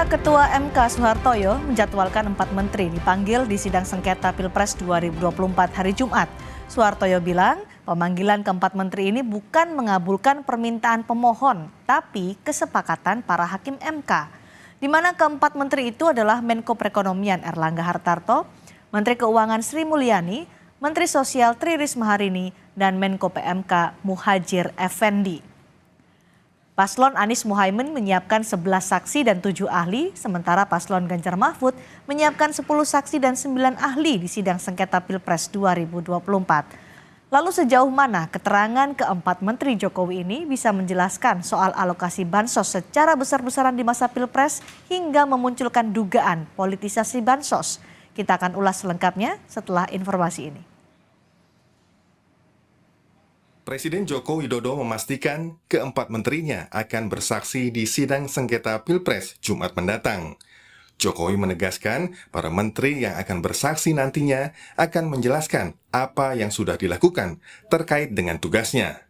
Ketua MK Suhartoyo menjadwalkan 4 menteri dipanggil di sidang sengketa Pilpres 2024 hari Jumat. Suhartoyo bilang pemanggilan keempat menteri ini bukan mengabulkan permintaan pemohon, tapi kesepakatan para hakim MK. Di mana keempat menteri itu adalah Menko Perekonomian Erlangga Hartarto, Menteri Keuangan Sri Mulyani, Menteri Sosial Tri Risma Harini, dan Menko PMK Muhadjir Effendi. Paslon Anies Muhaimin menyiapkan 11 saksi dan 7 ahli, sementara Paslon Ganjar Mahfud menyiapkan 10 saksi dan 9 ahli di sidang sengketa Pilpres 2024. Lalu sejauh mana keterangan keempat Menteri Jokowi ini bisa menjelaskan soal alokasi bansos secara besar-besaran di masa Pilpres hingga memunculkan dugaan politisasi bansos? Kita akan ulas selengkapnya setelah informasi ini. Presiden Joko Widodo memastikan keempat menterinya akan bersaksi di sidang sengketa Pilpres Jumat mendatang. Jokowi menegaskan para menteri yang akan bersaksi nantinya akan menjelaskan apa yang sudah dilakukan terkait dengan tugasnya.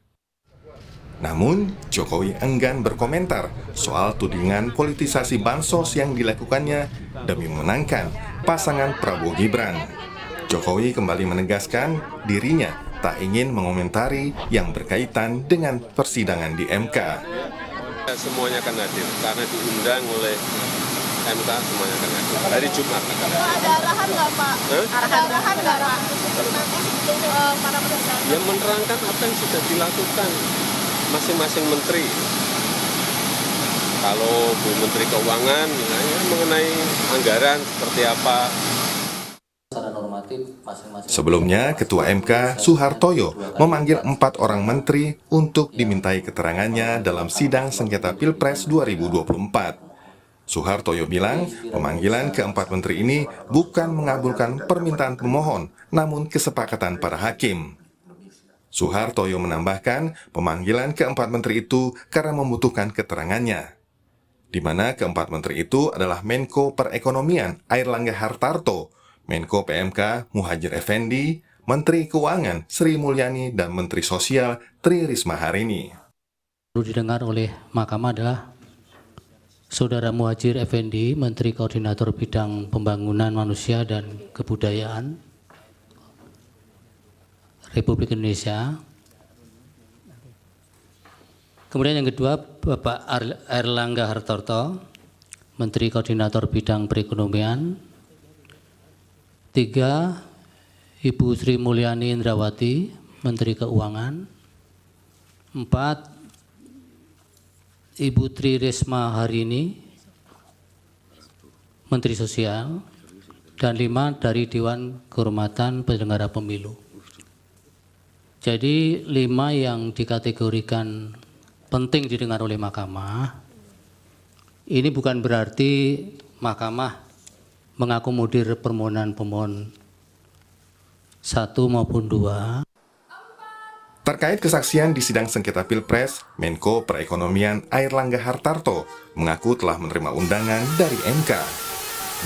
Namun, Jokowi enggan berkomentar soal tudingan politisasi bansos yang dilakukannya demi memenangkan pasangan Prabowo Gibran. Jokowi kembali menegaskan dirinya tak ingin mengomentari yang berkaitan dengan persidangan di MK. Semuanya akan hadir karena diundang oleh MK, semuanya akan hadir. Hari Jumat. Ada arahan nggak Pak? Ada arahan nggak Pak? Para menteri. Yang menerangkan apa yang sudah dilakukan masing-masing menteri. Kalau Bu Menteri Keuangan mengenai anggaran seperti apa. Sebelumnya, Ketua MK Suhartoyo memanggil 4 orang menteri untuk dimintai keterangannya dalam sidang sengketa Pilpres 2024. Suhartoyo bilang pemanggilan keempat menteri ini bukan mengabulkan permintaan pemohon, namun kesepakatan para hakim. Suhartoyo menambahkan pemanggilan keempat menteri itu karena membutuhkan keterangannya, di mana keempat menteri itu adalah Menko Perekonomian Erlangga Hartarto, Menko PMK Muhadjir Effendi, Menteri Keuangan Sri Mulyani, dan Menteri Sosial Tri Risma Harini. Perlu didengar oleh Mahkamah adalah Saudara Muhadjir Effendi, Menteri Koordinator Bidang Pembangunan Manusia dan Kebudayaan Republik Indonesia. Kemudian yang kedua, Bapak Erlangga Hartarto, Menteri Koordinator Bidang Perekonomian. 3, Ibu Sri Mulyani Indrawati, Menteri Keuangan. 4, Ibu Tri Risma Harini, Menteri Sosial. Dan 5 dari Dewan Kehormatan Penyelenggara Pemilu. Jadi 5 yang dikategorikan penting didengar oleh Mahkamah. Ini bukan berarti Mahkamah mengakomodir permohonan pemohon 1 maupun 2. Terkait kesaksian di sidang sengketa Pilpres, Menko Perekonomian Erlangga Hartarto mengaku telah menerima undangan dari MK.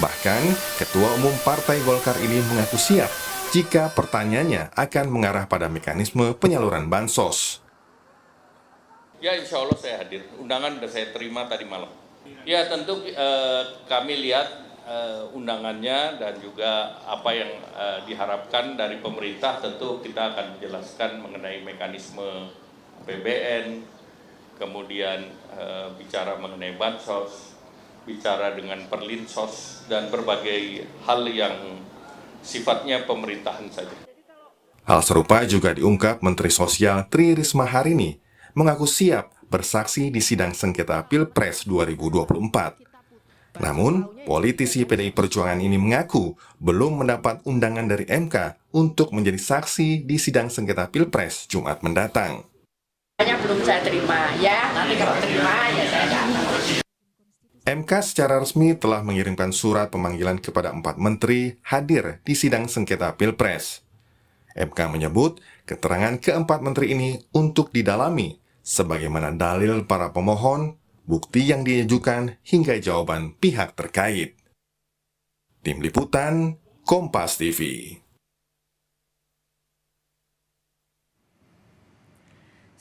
Bahkan, Ketua Umum Partai Golkar ini mengaku siap jika pertanyaannya akan mengarah pada mekanisme penyaluran bansos. Ya, insya Allah saya hadir. Undangan sudah saya terima tadi malam. Ya, tentu kami lihat undangannya dan juga apa yang diharapkan dari pemerintah. Tentu kita akan menjelaskan mengenai mekanisme APBN, kemudian bicara mengenai bansos, bicara dengan perlinsos, dan berbagai hal yang sifatnya pemerintahan saja. Hal serupa juga diungkap Menteri Sosial Tri Risma Harini mengaku siap bersaksi di sidang sengketa Pilpres 2024. Namun, politisi PDI Perjuangan ini mengaku belum mendapat undangan dari MK untuk menjadi saksi di sidang sengketa Pilpres Jumat mendatang. Belum saya terima, ya nanti kalau terima ya saya datang. MK secara resmi telah mengirimkan surat pemanggilan kepada 4 menteri hadir di sidang sengketa Pilpres. MK menyebut keterangan keempat menteri ini untuk didalami sebagaimana dalil para pemohon, bukti yang diajukan, hingga jawaban pihak terkait. Tim Liputan, Kompas TV.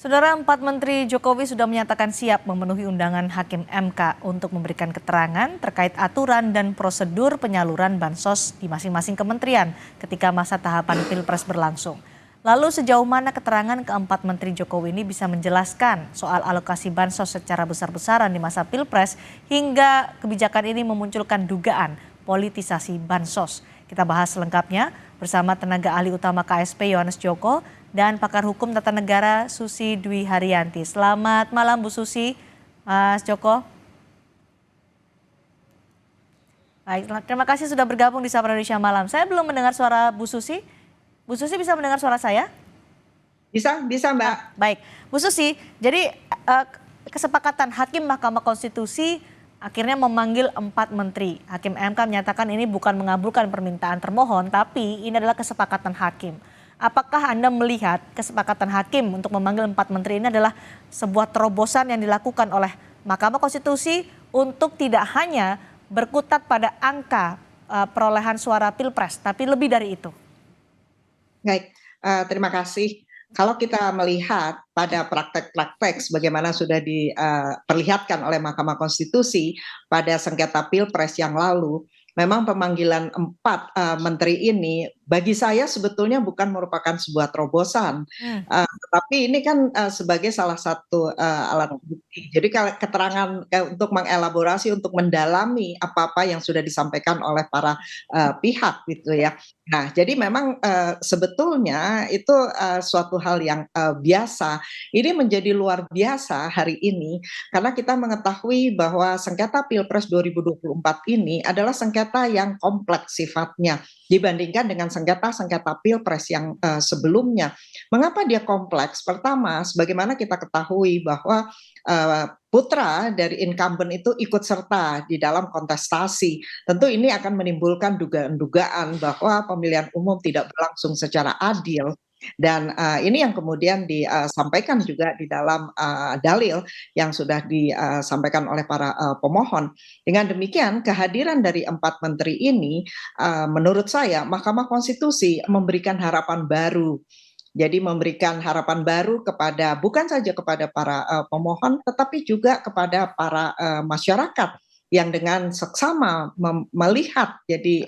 Saudara, 4 Menteri Jokowi sudah menyatakan siap memenuhi undangan Hakim MK untuk memberikan keterangan terkait aturan dan prosedur penyaluran bansos di masing-masing kementerian ketika masa tahapan Pilpres berlangsung. Lalu sejauh mana keterangan keempat Menteri Jokowi ini bisa menjelaskan soal alokasi bansos secara besar-besaran di masa Pilpres hingga kebijakan ini memunculkan dugaan politisasi bansos. Kita bahas selengkapnya bersama tenaga ahli utama KSP Yohanes Joko dan pakar hukum tata negara Susi Dwi Haryanti. Selamat malam Bu Susi, Mas Joko. Baik, terima kasih sudah bergabung di Sapa Indonesia Malam. Saya belum mendengar suara Bu Susi. Bu Susi bisa mendengar suara saya? Bisa Mbak. Baik, Bu Susi, jadi kesepakatan Hakim Mahkamah Konstitusi akhirnya memanggil 4 menteri. Hakim MK menyatakan ini bukan mengabulkan permintaan termohon, tapi ini adalah kesepakatan hakim. Apakah Anda melihat kesepakatan hakim untuk memanggil 4 menteri ini adalah sebuah terobosan yang dilakukan oleh Mahkamah Konstitusi untuk tidak hanya berkutat pada angka perolehan suara Pilpres, tapi lebih dari itu? Baik, terima kasih. Kalau kita melihat pada praktek-praktek sebagaimana sudah diperlihatkan oleh Mahkamah Konstitusi pada sengketa Pilpres yang lalu, memang pemanggilan 4 menteri ini bagi saya sebetulnya bukan merupakan sebuah terobosan, tetapi ini kan sebagai salah satu alat bukti. Jadi keterangan untuk mengelaborasi, untuk mendalami apa-apa yang sudah disampaikan oleh para pihak gitu ya. Nah, jadi memang sebetulnya itu suatu hal yang biasa. Ini menjadi luar biasa hari ini karena kita mengetahui bahwa sengketa Pilpres 2024 ini adalah sengketa yang kompleks sifatnya dibandingkan dengan sengketa-sengketa Pilpres yang sebelumnya. Mengapa dia kompleks? Pertama, sebagaimana kita ketahui bahwa putra dari incumbent itu ikut serta di dalam kontestasi. Tentu ini akan menimbulkan dugaan-dugaan bahwa pemilihan umum tidak berlangsung secara adil. Dan ini yang kemudian disampaikan juga di dalam dalil yang sudah disampaikan oleh para pemohon. Dengan demikian kehadiran dari 4 menteri ini menurut saya Mahkamah Konstitusi memberikan harapan baru. Jadi memberikan harapan baru kepada bukan saja kepada para pemohon tetapi juga kepada para masyarakat yang dengan seksama melihat jadi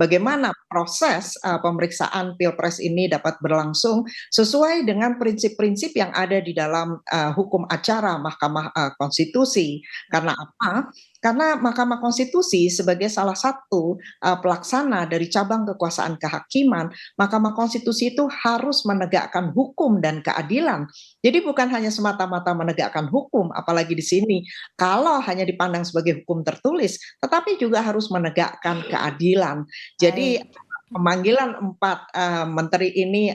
bagaimana proses pemeriksaan Pilpres ini dapat berlangsung sesuai dengan prinsip-prinsip yang ada di dalam hukum acara Mahkamah Konstitusi. Karena apa? Karena Mahkamah Konstitusi sebagai salah satu pelaksana dari cabang kekuasaan kehakiman, Mahkamah Konstitusi itu harus menegakkan hukum dan keadilan. Jadi bukan hanya semata-mata menegakkan hukum, apalagi di sini kalau hanya dipandang sebagai hukum tertulis, tetapi juga harus menegakkan keadilan. Jadi pemanggilan 4 menteri ini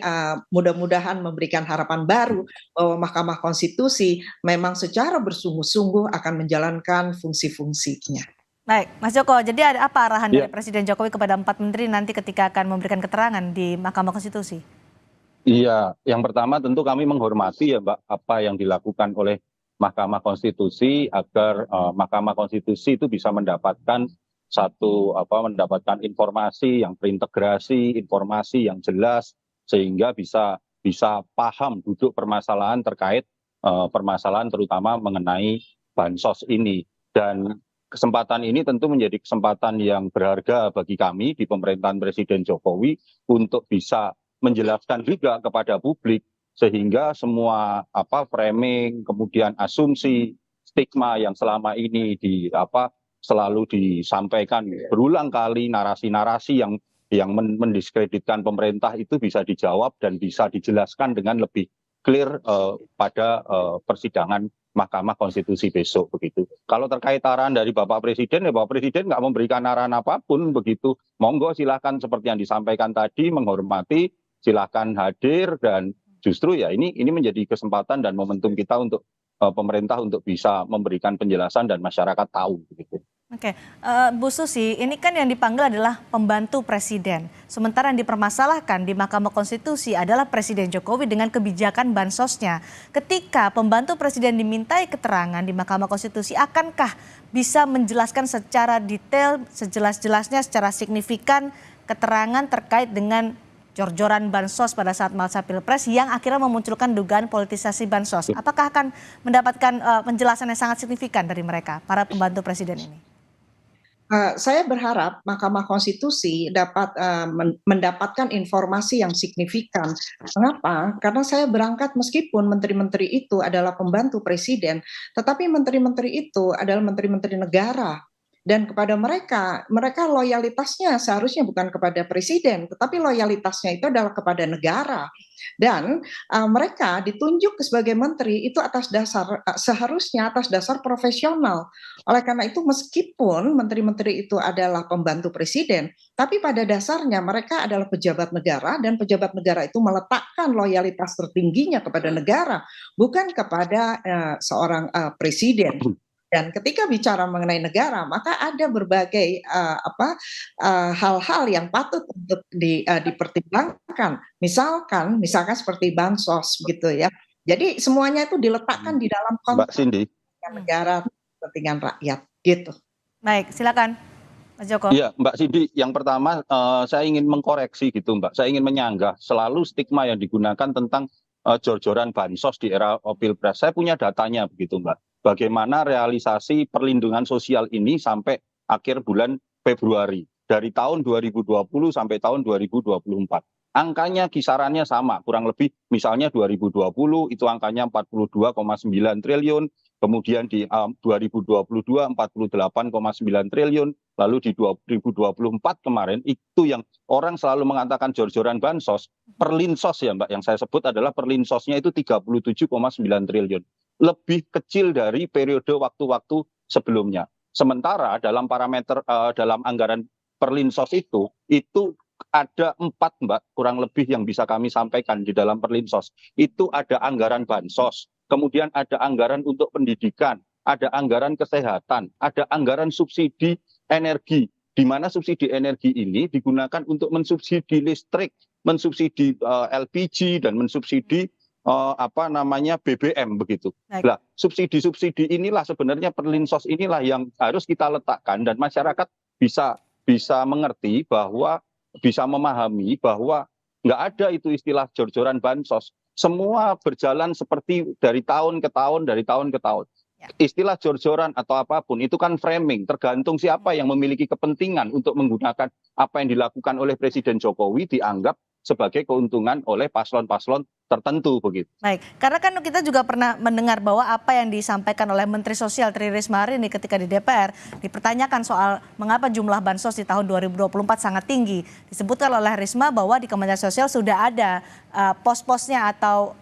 mudah-mudahan memberikan harapan baru bahwa Mahkamah Konstitusi memang secara bersungguh-sungguh akan menjalankan fungsi-fungsinya. Baik, Mas Joko, jadi ada apa arahan dari Presiden Jokowi kepada 4 menteri nanti ketika akan memberikan keterangan di Mahkamah Konstitusi? Iya, yang pertama tentu kami menghormati ya Mbak, apa yang dilakukan oleh Mahkamah Konstitusi agar Mahkamah Konstitusi itu bisa mendapatkan mendapatkan informasi yang terintegrasi, informasi yang jelas sehingga bisa paham duduk permasalahan terkait permasalahan terutama mengenai bansos ini. Dan kesempatan ini tentu menjadi kesempatan yang berharga bagi kami di pemerintahan Presiden Jokowi untuk bisa menjelaskan juga kepada publik sehingga semua framing, kemudian asumsi, stigma yang selama ini selalu disampaikan berulang kali, narasi-narasi yang mendiskreditkan pemerintah itu bisa dijawab dan bisa dijelaskan dengan lebih clear pada persidangan Mahkamah Konstitusi besok begitu. Kalau terkait arahan dari Bapak Presiden, ya Bapak Presiden nggak memberikan arahan apapun begitu. Monggo silakan seperti yang disampaikan tadi, menghormati, silakan hadir dan justru ya ini menjadi kesempatan dan momentum kita untuk pemerintah untuk bisa memberikan penjelasan dan masyarakat tahu begitu. Oke, Bu Susi, ini kan yang dipanggil adalah pembantu presiden. Sementara yang dipermasalahkan di Mahkamah Konstitusi adalah Presiden Jokowi dengan kebijakan bansosnya. Ketika pembantu presiden dimintai keterangan di Mahkamah Konstitusi, akankah bisa menjelaskan secara detail, sejelas-jelasnya, secara signifikan keterangan terkait dengan jor-joran bansos pada saat masa Pilpres yang akhirnya memunculkan dugaan politisasi bansos. Apakah akan mendapatkan penjelasan yang sangat signifikan dari mereka, para pembantu presiden ini? Saya berharap Mahkamah Konstitusi dapat mendapatkan informasi yang signifikan. Mengapa? Karena saya berangkat meskipun menteri-menteri itu adalah pembantu presiden, tetapi menteri-menteri itu adalah menteri-menteri negara. Dan kepada mereka loyalitasnya seharusnya bukan kepada presiden, tetapi loyalitasnya itu adalah kepada negara. Dan mereka ditunjuk sebagai menteri itu seharusnya atas dasar profesional. Oleh karena itu meskipun menteri-menteri itu adalah pembantu presiden, tapi pada dasarnya mereka adalah pejabat negara dan pejabat negara itu meletakkan loyalitas tertingginya kepada negara, bukan kepada seorang presiden. Dan ketika bicara mengenai negara, maka ada berbagai hal-hal yang patut untuk dipertimbangkan. Misalkan seperti bansos gitu ya. Jadi semuanya itu diletakkan di dalam konteks negara, kepentingan rakyat gitu. Baik, silakan Mas Joko. Iya, Mbak Cindy, yang pertama saya ingin mengkoreksi gitu, Mbak. Saya ingin menyanggah selalu stigma yang digunakan tentang jor-joran bansos di era Pilpres. Saya punya datanya begitu, Mbak. Bagaimana realisasi perlindungan sosial ini sampai akhir bulan Februari. Dari tahun 2020 sampai tahun 2024. Angkanya kisarannya sama, kurang lebih misalnya 2020 itu angkanya 42,9 triliun, kemudian di 2022 48,9 triliun, lalu di 2024 kemarin itu yang orang selalu mengatakan jor-joran bansos, perlinsos ya Mbak, yang saya sebut adalah perlinsosnya itu 37,9 triliun. Lebih kecil dari periode waktu-waktu sebelumnya. Sementara dalam parameter dalam anggaran perlinsos itu ada 4 Mbak kurang lebih yang bisa kami sampaikan di dalam perlinsos. Itu ada anggaran bansos, kemudian ada anggaran untuk pendidikan, ada anggaran kesehatan, ada anggaran subsidi energi, di mana subsidi energi ini digunakan untuk mensubsidi listrik, mensubsidi LPG dan mensubsidi BBM begitu. Nah, subsidi-subsidi inilah sebenarnya perlinsos inilah yang harus kita letakkan dan masyarakat bisa mengerti bahwa bisa memahami bahwa nggak ada itu istilah jor-joran bansos. Semua berjalan seperti dari tahun ke tahun, Istilah jor-joran atau apapun itu kan framing, tergantung siapa yang memiliki kepentingan untuk menggunakan apa yang dilakukan oleh Presiden Jokowi dianggap sebagai keuntungan oleh paslon-paslon tertentu begitu. Baik, karena kan kita juga pernah mendengar bahwa apa yang disampaikan oleh Menteri Sosial Tri Risma hari ini ketika di DPR dipertanyakan soal mengapa jumlah bansos di tahun 2024 sangat tinggi. Disebutkan oleh Risma bahwa di Kementerian Sosial sudah ada pos-posnya atau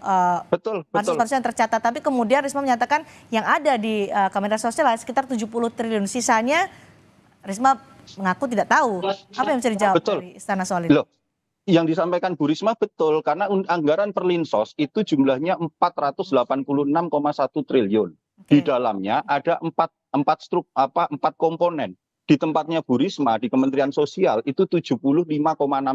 bansos yang tercatat. Tapi kemudian Risma menyatakan yang ada di Kementerian Sosial sekitar 70 triliun. Sisanya Risma mengaku tidak tahu. Apa yang bisa dijawab dari Istana soal ini? Yang disampaikan Bu Risma betul, karena anggaran perlinsos itu jumlahnya 486,1 triliun. Di dalamnya ada 4 komponen. Di tempatnya Bu Risma di Kementerian Sosial itu 75,6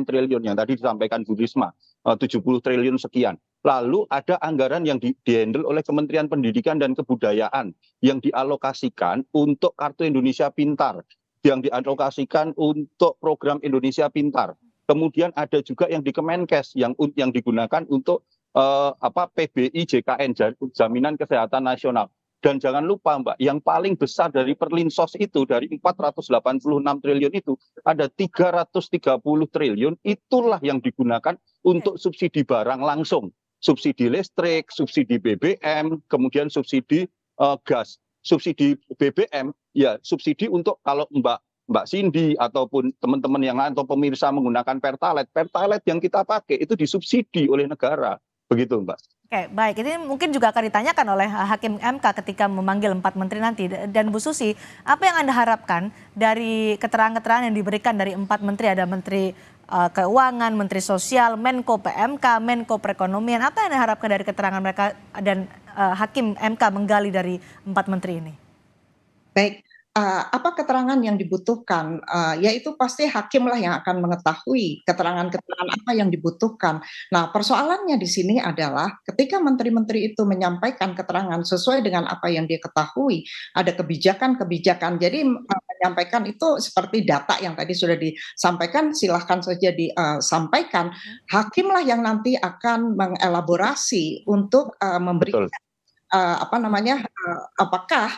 triliun yang tadi disampaikan Bu Risma, 70 triliun sekian. Lalu ada anggaran yang dihandle oleh Kementerian Pendidikan dan Kebudayaan yang dialokasikan untuk Kartu Indonesia Pintar, yang dialokasikan untuk program Indonesia Pintar. Kemudian ada juga yang di Kemenkes yang digunakan untuk PBI JKN, Jaminan Kesehatan Nasional. Dan jangan lupa Mbak, yang paling besar dari perlinsos itu dari 486 triliun itu ada 330 triliun itulah yang digunakan untuk subsidi barang langsung, subsidi listrik, subsidi BBM, kemudian subsidi gas. Subsidi BBM ya subsidi untuk kalau Mbak Cindy ataupun teman-teman yang lain atau pemirsa menggunakan Pertalite yang kita pakai itu disubsidi oleh negara. Begitu Mbak. Oke, baik. Ini mungkin juga akan ditanyakan oleh Hakim MK ketika memanggil 4 menteri nanti. Dan Bu Susi, apa yang Anda harapkan dari keterangan-keterangan yang diberikan dari 4 menteri? Ada Menteri Keuangan, Menteri Sosial, Menko PMK, Menko Perekonomian. Apa yang Anda harapkan dari keterangan mereka dan Hakim MK menggali dari 4 menteri ini? Baik. apa keterangan yang dibutuhkan, yaitu pasti hakimlah yang akan mengetahui keterangan-keterangan apa yang dibutuhkan. Nah, persoalannya di sini adalah ketika menteri-menteri itu menyampaikan keterangan sesuai dengan apa yang dia ketahui, ada kebijakan-kebijakan. Jadi menyampaikan itu seperti data yang tadi sudah disampaikan, silahkan saja disampaikan. Hakimlah yang nanti akan mengelaborasi untuk memberikan apakah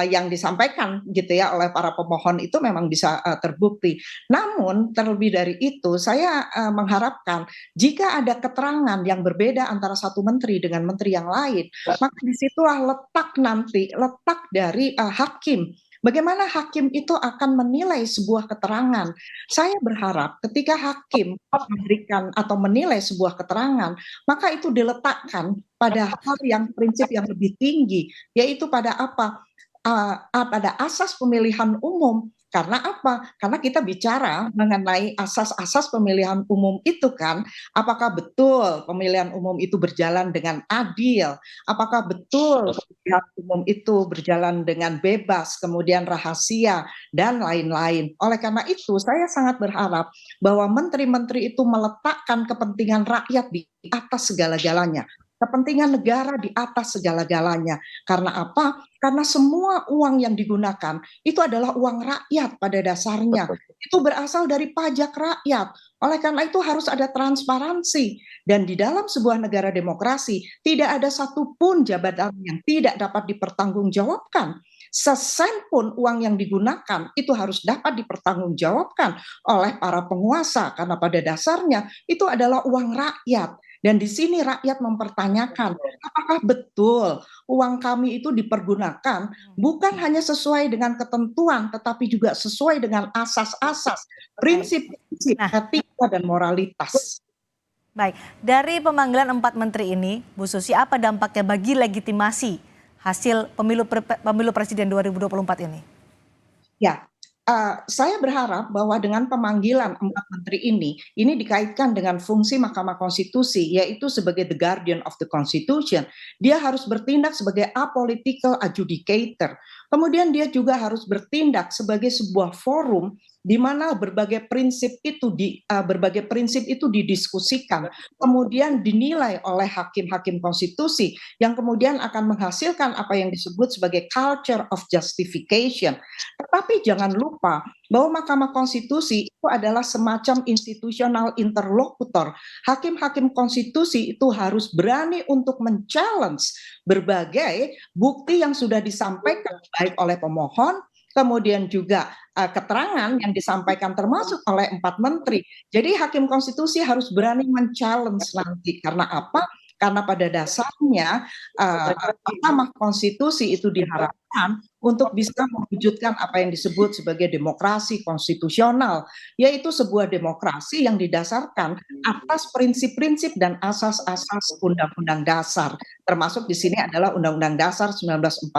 yang disampaikan gitu ya oleh para pemohon itu memang bisa terbukti. Namun terlebih dari itu saya mengharapkan jika ada keterangan yang berbeda antara satu menteri dengan menteri yang lain, maka disitulah letak dari hakim. Bagaimana hakim itu akan menilai sebuah keterangan? Saya berharap ketika hakim memberikan atau menilai sebuah keterangan, maka itu diletakkan pada hal yang prinsip yang lebih tinggi, yaitu pada apa? Pada asas pemilihan umum. Karena apa? Karena kita bicara mengenai asas-asas pemilihan umum itu kan, apakah betul pemilihan umum itu berjalan dengan adil? Apakah betul pemilihan umum itu berjalan dengan bebas, kemudian rahasia, dan lain-lain. Oleh karena itu, saya sangat berharap bahwa menteri-menteri itu meletakkan kepentingan rakyat di atas segala-galanya. Kepentingan negara di atas segala-galanya. Karena apa? Karena semua uang yang digunakan itu adalah uang rakyat pada dasarnya. Itu berasal dari pajak rakyat. Oleh karena itu harus ada transparansi. Dan di dalam sebuah negara demokrasi tidak ada satupun jabatan yang tidak dapat dipertanggungjawabkan. Sesen pun uang yang digunakan itu harus dapat dipertanggungjawabkan oleh para penguasa. Karena pada dasarnya itu adalah uang rakyat. Dan di sini rakyat mempertanyakan, apakah betul uang kami itu dipergunakan bukan hanya sesuai dengan ketentuan, tetapi juga sesuai dengan asas-asas, prinsip-prinsip etika dan moralitas. Baik, dari pemanggilan 4 menteri ini, Bu Susi, apa dampaknya bagi legitimasi hasil pemilu presiden 2024 ini? Ya, saya berharap bahwa dengan pemanggilan 4 menteri ini dikaitkan dengan fungsi Mahkamah Konstitusi, yaitu sebagai the guardian of the Constitution. Dia harus bertindak sebagai apolitical adjudicator. Kemudian dia juga harus bertindak sebagai sebuah forum di mana berbagai prinsip itu didiskusikan, kemudian dinilai oleh hakim-hakim konstitusi yang kemudian akan menghasilkan apa yang disebut sebagai culture of justification. Tetapi jangan lupa bahwa Mahkamah Konstitusi itu adalah semacam institusional interlokutor. Hakim-hakim konstitusi itu harus berani untuk men-challenge berbagai bukti yang sudah disampaikan baik oleh pemohon, kemudian juga keterangan yang disampaikan termasuk oleh 4 menteri. Jadi hakim konstitusi harus berani men-challenge nanti. Karena apa? Karena pada dasarnya Mahkamah Konstitusi itu diharapkan untuk bisa mewujudkan apa yang disebut sebagai demokrasi konstitusional, yaitu sebuah demokrasi yang didasarkan atas prinsip-prinsip dan asas-asas Undang-Undang Dasar, termasuk di sini adalah Undang-Undang Dasar 1945.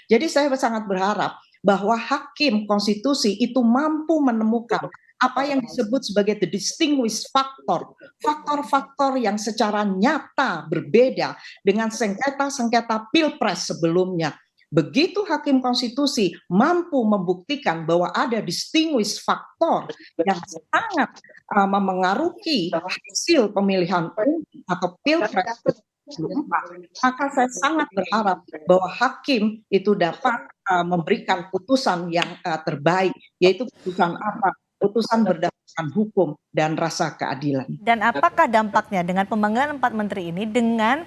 Jadi saya sangat berharap bahwa hakim konstitusi itu mampu menemukan apa yang disebut sebagai the distinguished factor, faktor-faktor yang secara nyata berbeda dengan sengketa-sengketa pilpres sebelumnya. Begitu hakim konstitusi mampu membuktikan bahwa ada distinguished factor yang sangat memengaruhi hasil pemilihan umum atau pilpres, maka saya sangat berharap bahwa hakim itu dapat memberikan putusan yang terbaik, yaitu putusan apa? Putusan berdasarkan hukum dan rasa keadilan. Dan apakah dampaknya dengan pemanggilan 4 menteri ini dengan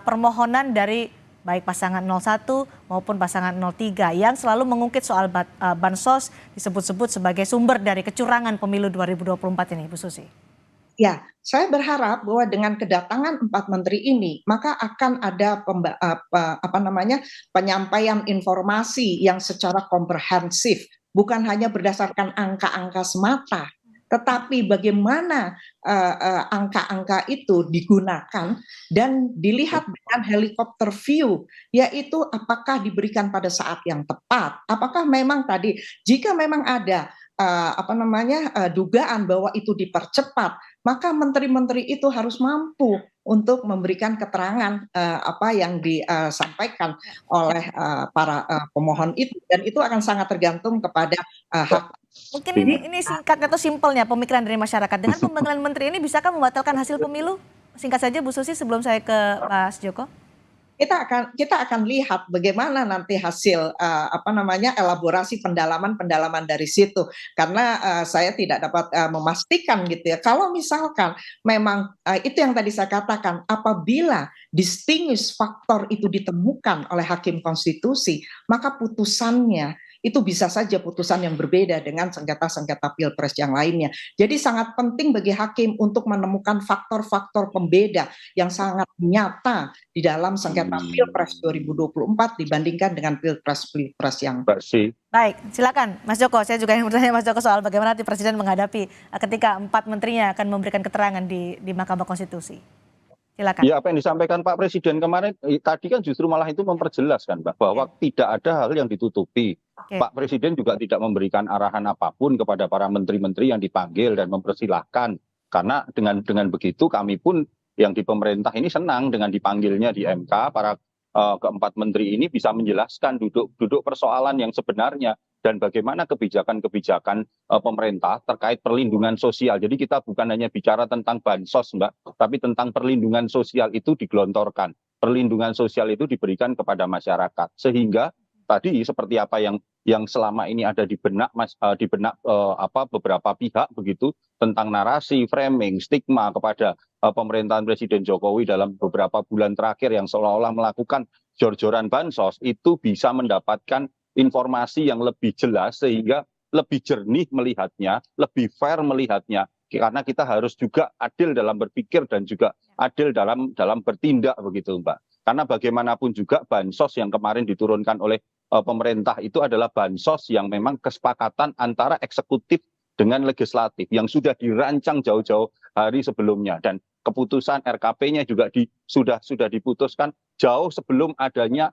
permohonan dari baik pasangan 01 maupun pasangan 03 yang selalu mengungkit soal bansos disebut-sebut sebagai sumber dari kecurangan pemilu 2024 ini, Bu Susi? Ya, saya berharap bahwa dengan kedatangan 4 menteri ini, maka akan ada penyampaian informasi yang secara komprehensif, bukan hanya berdasarkan angka-angka semata, tetapi bagaimana angka-angka itu digunakan dan dilihat dengan helikopter view, yaitu apakah diberikan pada saat yang tepat, apakah memang tadi, jika memang ada dugaan bahwa itu dipercepat, maka menteri-menteri itu harus mampu untuk memberikan keterangan apa yang disampaikan oleh para pemohon itu, dan itu akan sangat tergantung kepada hak. Mungkin ini singkatnya atau simpelnya pemikiran dari masyarakat. Dengan pemanggilan menteri ini bisakah membatalkan hasil pemilu? Singkat saja Bu Susi sebelum saya ke Mas Joko. Kita akan lihat bagaimana nanti hasil elaborasi pendalaman dari situ, karena saya tidak dapat memastikan gitu ya. Kalau misalkan memang itu yang tadi saya katakan, apabila distinguish faktor itu ditemukan oleh hakim konstitusi, maka putusannya itu bisa saja putusan yang berbeda dengan sengketa-sengketa pilpres yang lainnya. Jadi sangat penting bagi hakim untuk menemukan faktor-faktor pembeda yang sangat nyata di dalam sengketa pilpres 2024 dibandingkan dengan pilpres yang Bersih. Baik, silakan Mas Joko. Saya juga ingin bertanya Mas Joko soal bagaimana nanti Presiden menghadapi ketika 4 menterinya akan memberikan keterangan di Mahkamah Konstitusi. Silakan. Ya, apa yang disampaikan Pak Presiden kemarin tadi kan justru malah itu memperjelas kan, Mbak, bahwa tidak ada hal yang ditutupi. Pak Presiden juga tidak memberikan arahan apapun kepada para menteri-menteri yang dipanggil dan mempersilahkan. Karena dengan begitu kami pun yang di pemerintah ini senang dengan dipanggilnya di MK, para keempat menteri ini bisa menjelaskan duduk persoalan yang sebenarnya dan bagaimana kebijakan-kebijakan pemerintah terkait perlindungan sosial. Jadi kita bukan hanya bicara tentang bansos, Mbak, tapi tentang perlindungan sosial itu digelontorkan. Perlindungan sosial itu diberikan kepada masyarakat. Sehingga tadi seperti apa yang selama ini ada di benak beberapa pihak begitu tentang narasi, framing, stigma kepada pemerintahan Presiden Jokowi dalam beberapa bulan terakhir yang seolah-olah melakukan jor-joran bansos, itu bisa mendapatkan informasi yang lebih jelas sehingga lebih jernih melihatnya, lebih fair melihatnya, karena kita harus juga adil dalam berpikir dan juga adil dalam bertindak begitu, Mbak. Karena bagaimanapun juga bansos yang kemarin diturunkan oleh pemerintah itu adalah bansos yang memang kesepakatan antara eksekutif dengan legislatif yang sudah dirancang jauh-jauh hari sebelumnya, dan keputusan RKP-nya juga sudah diputuskan jauh sebelum adanya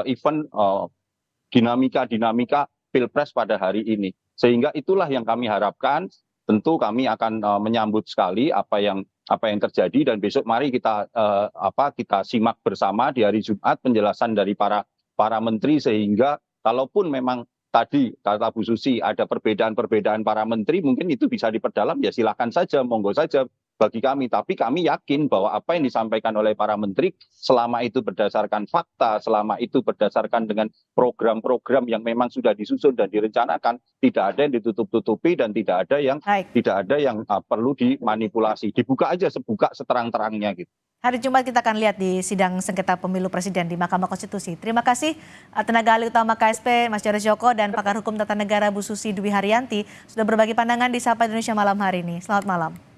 event dinamika pilpres pada hari ini. Sehingga itulah yang kami harapkan. Tentu kami akan menyambut sekali apa yang terjadi, dan besok mari kita simak bersama di hari Jumat penjelasan dari para menteri, sehingga kalaupun memang tadi kata Bu Susi ada perbedaan-perbedaan para menteri, mungkin itu bisa diperdalam, ya silakan saja, monggo saja bagi kami. Tapi kami yakin bahwa apa yang disampaikan oleh para menteri selama itu berdasarkan fakta, selama itu berdasarkan dengan program-program yang memang sudah disusun dan direncanakan, tidak ada yang ditutup-tutupi dan tidak ada yang perlu dimanipulasi. Dibuka aja seterang-terangnya gitu. Hari Jumat kita akan lihat di sidang sengketa pemilu presiden di Mahkamah Konstitusi. Terima kasih tenaga ahli utama KSP Mas Jarod Joko dan pakar hukum tata negara Bu Susi Dwi Haryanti sudah berbagi pandangan di Sapa Indonesia malam hari ini. Selamat malam.